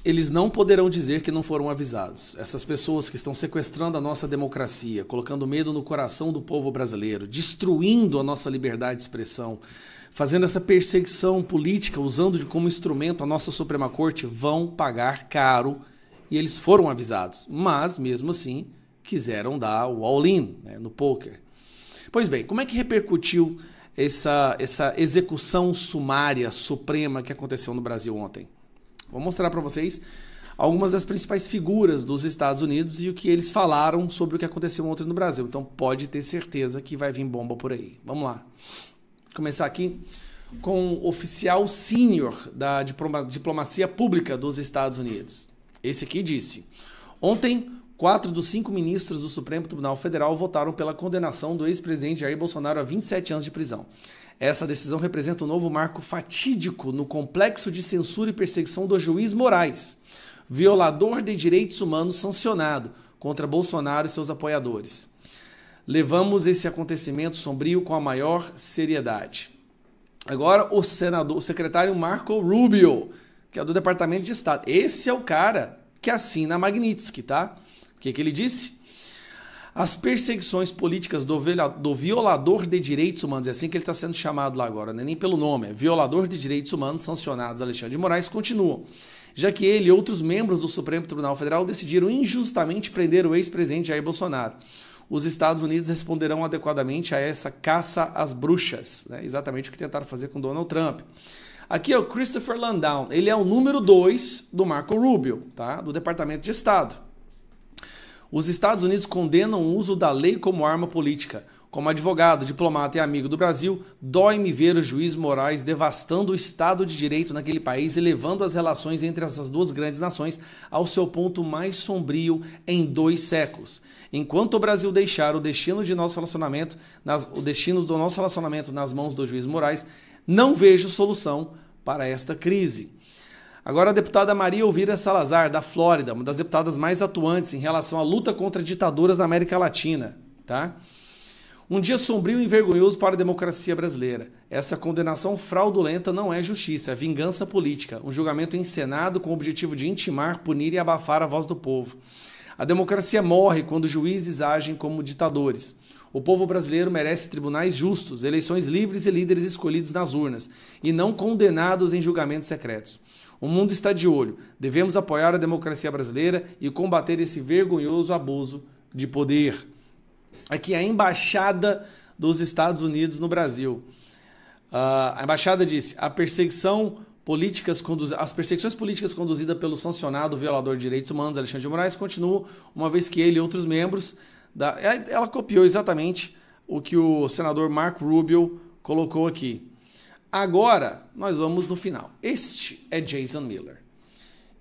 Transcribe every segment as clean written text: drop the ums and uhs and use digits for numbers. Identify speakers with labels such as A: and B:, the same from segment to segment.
A: Eles não poderão dizer que não foram avisados. Essas pessoas que estão sequestrando a nossa democracia, colocando medo no coração do povo brasileiro, destruindo a nossa liberdade de expressão, fazendo essa perseguição política, usando como instrumento a nossa Suprema Corte, vão pagar caro, e eles foram avisados. Mas, mesmo assim, quiseram dar o all-in, né, no poker. Pois bem, como é que repercutiu essa execução sumária, suprema que aconteceu no Brasil ontem? Vou mostrar para vocês algumas das principais figuras dos Estados Unidos e o que eles falaram sobre o que aconteceu ontem no Brasil. Então pode ter certeza que vai vir bomba por aí. Vamos lá. Vou começar aqui com o oficial sênior da diplomacia pública dos Estados Unidos. Esse aqui disse: ontem, 4 dos 5 ministros do Supremo Tribunal Federal votaram pela condenação do ex-presidente Jair Bolsonaro a 27 anos de prisão. Essa decisão representa um novo marco fatídico no complexo de censura e perseguição do juiz Moraes, violador de direitos humanos sancionado contra Bolsonaro e seus apoiadores. Levamos esse acontecimento sombrio com a maior seriedade. Agora o secretário Marco Rubio, que é do Departamento de Estado. Esse é o cara que assina a Magnitsky, tá? O que ele disse? As perseguições políticas do violador de direitos humanos, é assim que ele está sendo chamado lá agora, não é nem pelo nome, é violador de direitos humanos sancionados Alexandre de Moraes, continuam, já que ele e outros membros do Supremo Tribunal Federal decidiram injustamente prender o ex-presidente Jair Bolsonaro. Os Estados Unidos responderão adequadamente a essa caça às bruxas, né? Exatamente o que tentaram fazer com Donald Trump. Aqui é o Christopher Landau, ele é o número 2 do Marco Rubio, tá? Do Departamento de Estado. Os Estados Unidos condenam o uso da lei como arma política. Como advogado, diplomata e amigo do Brasil, dói-me ver o juiz Moraes devastando o Estado de Direito naquele país e levando as relações entre essas duas grandes nações ao seu ponto mais sombrio em 2 séculos. Enquanto o Brasil deixar o destino do nosso relacionamento nas mãos do juiz Moraes, não vejo solução para esta crise. Agora a deputada Maria Elvira Salazar, da Flórida, uma das deputadas mais atuantes em relação à luta contra ditaduras na América Latina, tá? Um dia sombrio e vergonhoso para a democracia brasileira. Essa condenação fraudulenta não é justiça, é vingança política, um julgamento encenado com o objetivo de intimar, punir e abafar a voz do povo. A democracia morre quando juízes agem como ditadores. O povo brasileiro merece tribunais justos, eleições livres e líderes escolhidos nas urnas, e não condenados em julgamentos secretos. O mundo está de olho. Devemos apoiar a democracia brasileira e combater esse vergonhoso abuso de poder. Aqui a embaixada dos Estados Unidos no Brasil. A embaixada disse: as perseguições políticas conduzidas pelo sancionado violador de direitos humanos Alexandre de Moraes continuam, uma vez que ele e outros membros ela copiou exatamente o que o senador Marco Rubio colocou aqui. Agora, nós vamos no final. Este é Jason Miller.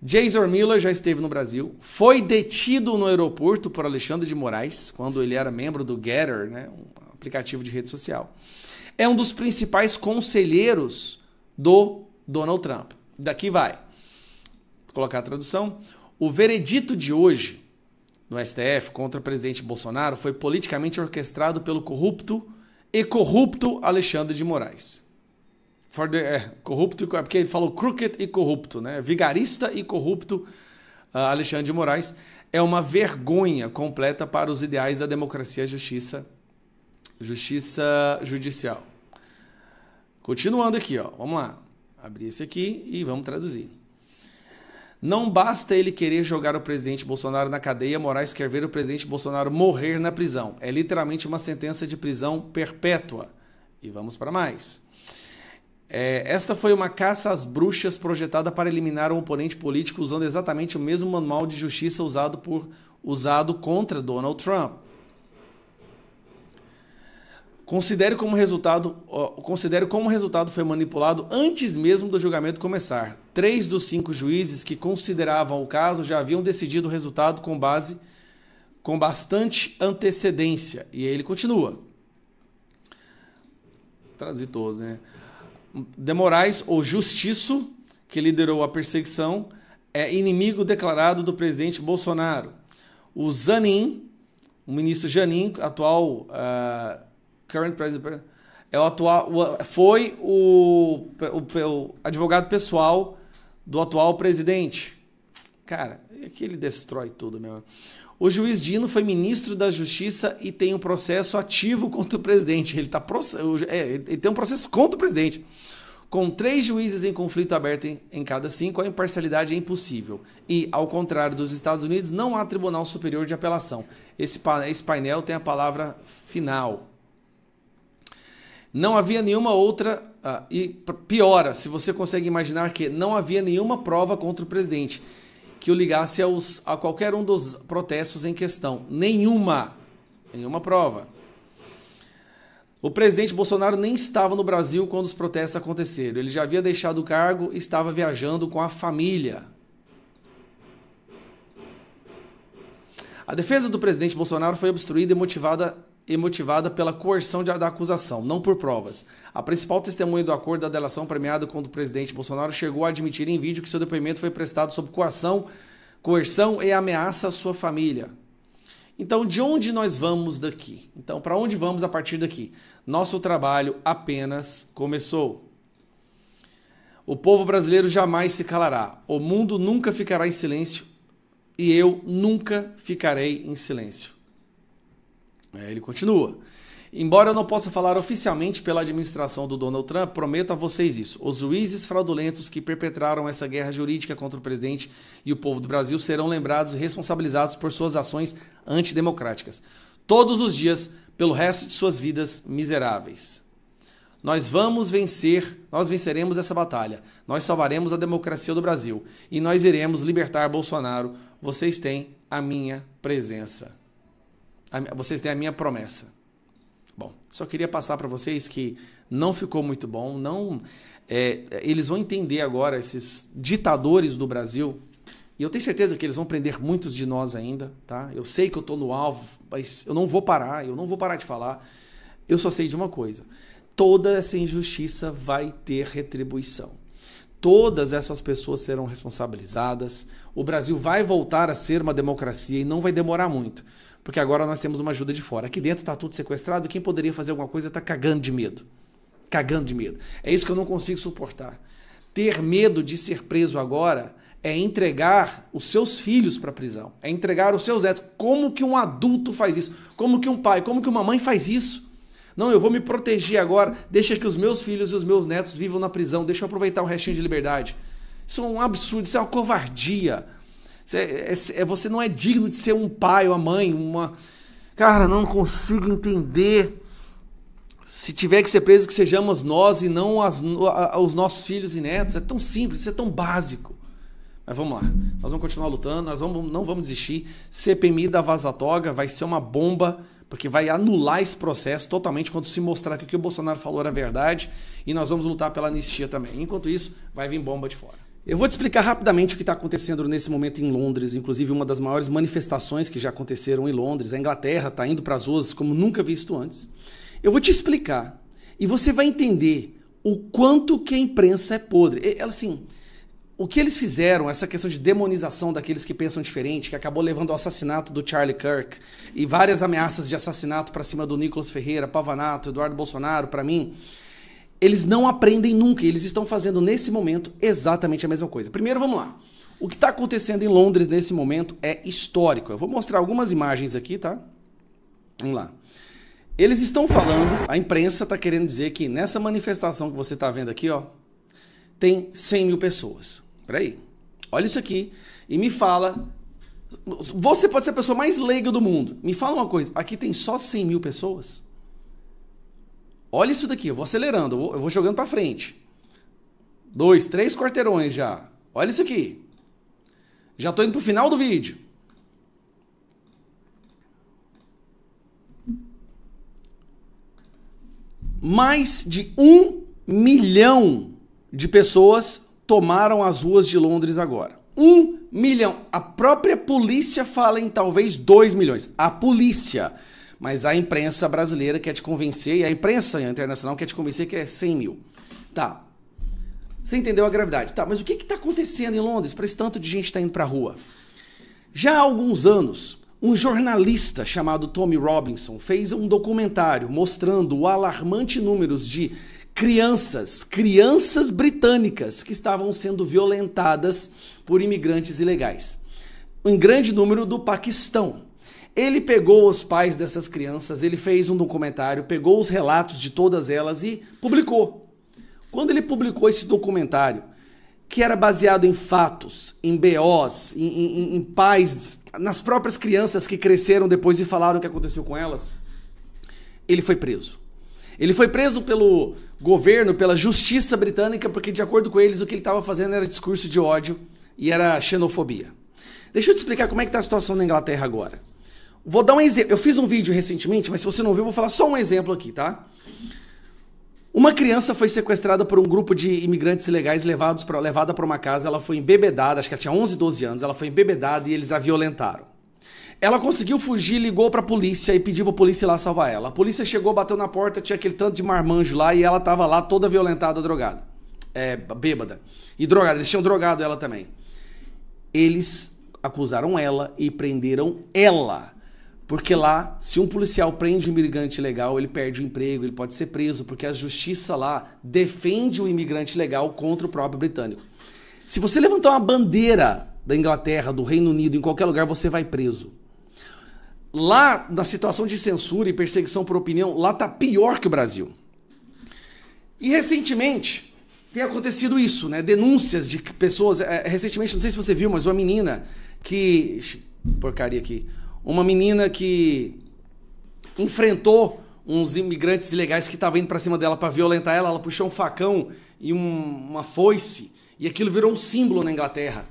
A: Jason Miller já esteve no Brasil, foi detido no aeroporto por Alexandre de Moraes, quando ele era membro do Getter, né, um aplicativo de rede social. É um dos principais conselheiros do Donald Trump. Daqui vai. Vou colocar a tradução. O veredito de hoje no STF contra o presidente Bolsonaro foi politicamente orquestrado pelo corrupto Alexandre de Moraes. Corrupto, porque ele falou crooked e corrupto, né? Vigarista e corrupto Alexandre de Moraes é uma vergonha completa para os ideais da democracia e justiça judicial. Continuando aqui, ó, vamos lá. Abrir esse aqui e vamos traduzir. Não basta ele querer jogar o presidente Bolsonaro na cadeia, Moraes quer ver o presidente Bolsonaro morrer na prisão. É literalmente uma sentença de prisão perpétua. E vamos para mais. Esta foi uma caça às bruxas projetada para eliminar um oponente político usando exatamente o mesmo manual de justiça usado contra Donald Trump. Considere como o resultado foi manipulado antes mesmo do julgamento começar. 3 dos 5 juízes que consideravam o caso já haviam decidido o resultado com bastante antecedência. E aí ele continua. Traduzir todos, né? De Moraes, o justiço que liderou a perseguição, é inimigo declarado do presidente Bolsonaro. O Zanin, o ministro Zanin, atual current president, foi o advogado pessoal do atual presidente. Cara, aqui ele destrói tudo, meu. O juiz Dino foi ministro da Justiça e tem um processo ativo contra o presidente. Ele tem um processo contra o presidente. Com 3 juízes em conflito aberto em cada 5, a imparcialidade é impossível. E, ao contrário dos Estados Unidos, não há Tribunal Superior de Apelação. Esse painel tem a palavra final. Não havia nenhuma outra... e piora, se você consegue imaginar que não havia nenhuma prova contra o presidente que o ligasse a qualquer um dos protestos em questão. Nenhuma prova. O presidente Bolsonaro nem estava no Brasil quando os protestos aconteceram. Ele já havia deixado o cargo e estava viajando com a família. A defesa do presidente Bolsonaro foi obstruída e motivada pela coerção da acusação, não por provas. A principal testemunha do acordo da delação premiada contra o presidente Bolsonaro chegou a admitir em vídeo que seu depoimento foi prestado sob coerção e ameaça à sua família. Então, de onde nós vamos daqui? Então, para onde vamos a partir daqui? Nosso trabalho apenas começou. O povo brasileiro jamais se calará. O mundo nunca ficará em silêncio e eu nunca ficarei em silêncio. Ele continua. Embora eu não possa falar oficialmente pela administração do Donald Trump, prometo a vocês isso. Os juízes fraudulentos que perpetraram essa guerra jurídica contra o presidente e o povo do Brasil serão lembrados e responsabilizados por suas ações antidemocráticas. Todos os dias, pelo resto de suas vidas miseráveis. Nós vamos vencer, nós venceremos essa batalha. Nós salvaremos a democracia do Brasil. E nós iremos libertar Bolsonaro. Vocês têm a minha presença. Vocês têm a minha promessa. Bom, só queria passar para vocês que não ficou muito bom. Eles vão entender agora, esses ditadores do Brasil, e eu tenho certeza que eles vão prender muitos de nós ainda, tá? Eu sei que eu estou no alvo, mas eu não vou parar de falar. Eu só sei de uma coisa: toda essa injustiça vai ter retribuição. Todas essas pessoas serão responsabilizadas. O Brasil vai voltar a ser uma democracia e não vai demorar muito. Porque agora nós temos uma ajuda de fora. Aqui dentro está tudo sequestrado e quem poderia fazer alguma coisa está cagando de medo. Cagando de medo. É isso que eu não consigo suportar. Ter medo de ser preso agora é entregar os seus filhos para a prisão. É entregar os seus netos. Como que um adulto faz isso? Como que um pai, como que uma mãe faz isso? Não, eu vou me proteger agora. Deixa que os meus filhos e os meus netos vivam na prisão. Deixa eu aproveitar um restinho de liberdade. Isso é um absurdo, isso é uma covardia. Você não é digno de ser um pai ou uma mãe, Cara, não consigo entender. Se tiver que ser preso, que sejamos nós e não os nossos filhos e netos. É tão simples, isso é tão básico. Mas vamos lá, nós vamos continuar lutando, não vamos desistir. CPMI da Vaza Toga vai ser uma bomba, porque vai anular esse processo totalmente quando se mostrar que o que o Bolsonaro falou era verdade, e nós vamos lutar pela anistia também. Enquanto isso, vai vir bomba de fora. Eu vou te explicar rapidamente o que está acontecendo nesse momento em Londres, inclusive uma das maiores manifestações que já aconteceram em Londres. A Inglaterra está indo para as ruas como nunca visto antes. Eu vou te explicar e você vai entender o quanto que a imprensa é podre. Assim, o que eles fizeram, essa questão de demonização daqueles que pensam diferente, que acabou levando ao assassinato do Charlie Kirk e várias ameaças de assassinato para cima do Nicolas Ferreira, Pavanato, Eduardo Bolsonaro, para mim... Eles não aprendem nunca, eles estão fazendo nesse momento exatamente a mesma coisa. Primeiro, vamos lá. O que está acontecendo em Londres nesse momento é histórico. Eu vou mostrar algumas imagens aqui, tá? Vamos lá. Eles estão falando, a imprensa está querendo dizer que nessa manifestação que você está vendo aqui, ó, tem 100 mil pessoas. Peraí, olha isso aqui e me fala... Você pode ser a pessoa mais leiga do mundo. Me fala uma coisa, aqui tem só 100 mil pessoas? Olha isso daqui, eu vou acelerando, eu vou jogando para frente. 2, 3 quarteirões já. Olha isso aqui. Já estou indo para o final do vídeo. Mais de 1 milhão de pessoas tomaram as ruas de Londres agora. 1 milhão. A própria polícia fala em talvez 2 milhões. A polícia... Mas a imprensa brasileira quer te convencer, e a imprensa internacional quer te convencer que é 100 mil. Tá. Você entendeu a gravidade? Tá, mas o que está acontecendo em Londres para esse tanto de gente estar indo para a rua? Já há alguns anos, um jornalista chamado Tommy Robinson fez um documentário mostrando o alarmante número de crianças britânicas que estavam sendo violentadas por imigrantes ilegais. Em grande número do Paquistão. Ele pegou os pais dessas crianças, ele fez um documentário, pegou os relatos de todas elas e publicou. Quando ele publicou esse documentário, que era baseado em fatos, em BOs, em pais, nas próprias crianças que cresceram depois e falaram o que aconteceu com elas, ele foi preso. Ele foi preso pelo governo, pela justiça britânica, porque de acordo com eles o que ele estava fazendo era discurso de ódio e era xenofobia. Deixa eu te explicar como é que está a situação na Inglaterra agora. Vou dar um exemplo. Eu fiz um vídeo recentemente, mas se você não viu, eu vou falar só um exemplo aqui, tá? Uma criança foi sequestrada por um grupo de imigrantes ilegais levada para uma casa. Ela foi embebedada, acho que ela tinha 11, 12 anos. Ela foi embebedada e eles a violentaram. Ela conseguiu fugir, ligou para a polícia e pediu para a polícia ir lá salvar ela. A polícia chegou, bateu na porta, tinha aquele tanto de marmanjo lá e ela estava lá toda violentada, drogada. Bêbada. E drogada, eles tinham drogado ela também. Eles acusaram ela e prenderam ela. Porque lá, se um policial prende um imigrante ilegal, ele perde o emprego, ele pode ser preso, porque a justiça lá defende o imigrante ilegal contra o próprio britânico. Se você levantar uma bandeira da Inglaterra, do Reino Unido, em qualquer lugar, você vai preso. Lá, na situação de censura e perseguição por opinião, lá tá pior que o Brasil. E recentemente tem acontecido isso, né? Denúncias de pessoas. Recentemente, não sei se você viu, mas uma menina que... Porcaria aqui. Uma menina que enfrentou uns imigrantes ilegais que estavam indo para cima dela para violentar ela. Ela puxou um facão e uma foice. E aquilo virou um símbolo na Inglaterra.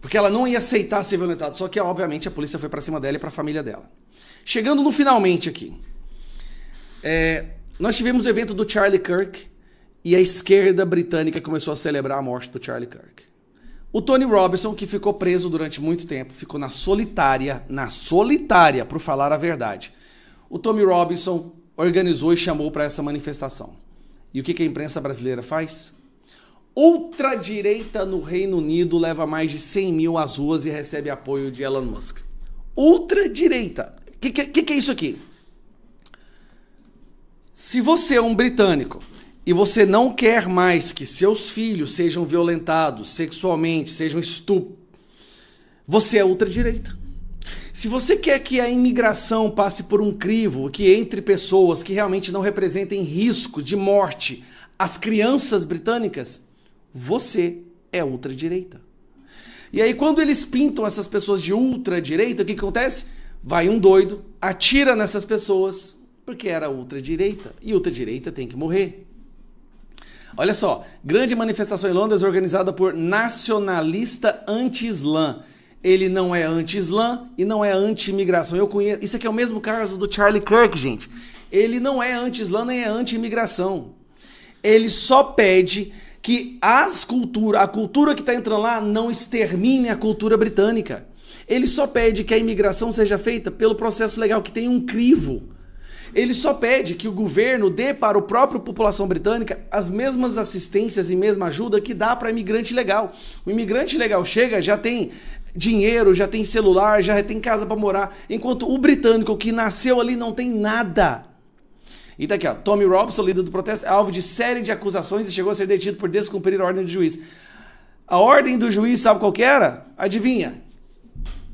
A: Porque ela não ia aceitar ser violentada. Só que, obviamente, a polícia foi para cima dela e para a família dela. Chegando no finalmente aqui. Nós tivemos o evento do Charlie Kirk e a esquerda britânica começou a celebrar a morte do Charlie Kirk. O Tony Robinson, que ficou preso durante muito tempo, ficou na solitária, por falar a verdade. O Tony Robinson organizou e chamou para essa manifestação. E o que a imprensa brasileira faz? Ultradireita no Reino Unido leva mais de 100 mil às ruas e recebe apoio de Elon Musk. Ultradireita. O que é isso aqui? Se você é um britânico e você não quer mais que seus filhos sejam violentados sexualmente, sejam estupros, você é ultradireita. Se você quer que a imigração passe por um crivo, que entre pessoas que realmente não representem risco de morte às crianças britânicas, você é ultradireita. E aí quando eles pintam essas pessoas de ultradireita, o que acontece? Vai um doido, atira nessas pessoas, porque era ultradireita. E ultradireita tem que morrer. Olha só, grande manifestação em Londres organizada por nacionalista anti-islã. Ele não é anti-islã e não é anti-imigração. Eu conheço, isso aqui é o mesmo caso do Charlie Kirk, gente. Ele não é anti-islã nem é anti-imigração. Ele só pede que a cultura que está entrando lá não extermine a cultura britânica. Ele só pede que a imigração seja feita pelo processo legal, que tem um crivo. Ele só pede que o governo dê para a própria população britânica as mesmas assistências e mesma ajuda que dá para imigrante legal. O imigrante legal chega, já tem dinheiro, já tem celular, já tem casa para morar, enquanto o britânico que nasceu ali não tem nada. E tá aqui, ó, Tommy Robinson, líder do protesto, é alvo de série de acusações e chegou a ser detido por descumprir a ordem do juiz. A ordem do juiz, sabe qual que era? Adivinha?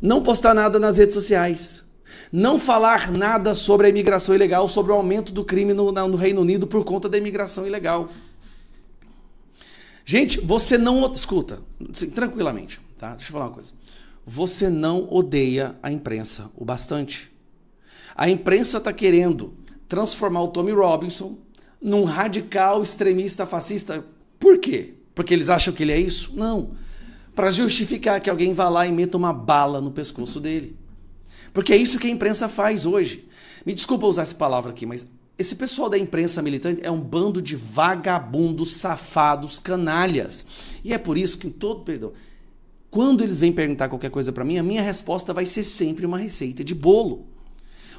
A: Não postar nada nas redes sociais. Não falar nada sobre a imigração ilegal, sobre o aumento do crime no Reino Unido por conta da imigração ilegal. Gente, você não... Escuta, tranquilamente, tá? Deixa eu falar uma coisa. Você não odeia a imprensa o bastante. A imprensa está querendo transformar o Tommy Robinson num radical extremista fascista. Por quê? Porque eles acham que ele é isso? Não. Para justificar que alguém vá lá e meta uma bala no pescoço dele. Porque é isso que a imprensa faz hoje. Me desculpa usar essa palavra aqui, mas esse pessoal da imprensa militante é um bando de vagabundos, safados, canalhas. E é por isso que quando eles vêm perguntar qualquer coisa para mim, a minha resposta vai ser sempre uma receita de bolo.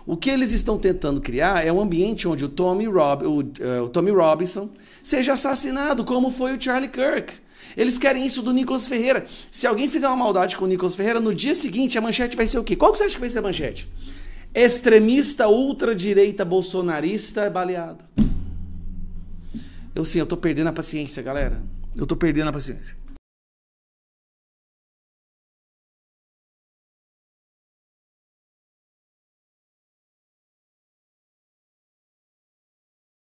A: O que eles estão tentando criar é um ambiente onde o Tommy Robinson seja assassinado, como foi o Charlie Kirk. Eles querem isso do Nicolas Ferreira. Se alguém fizer uma maldade com o Nicolas Ferreira, no dia seguinte a manchete vai ser o quê? Qual que você acha que vai ser a manchete? Extremista, ultradireita, bolsonarista baleado. eu tô perdendo a paciência, galera. Eu tô perdendo a paciência.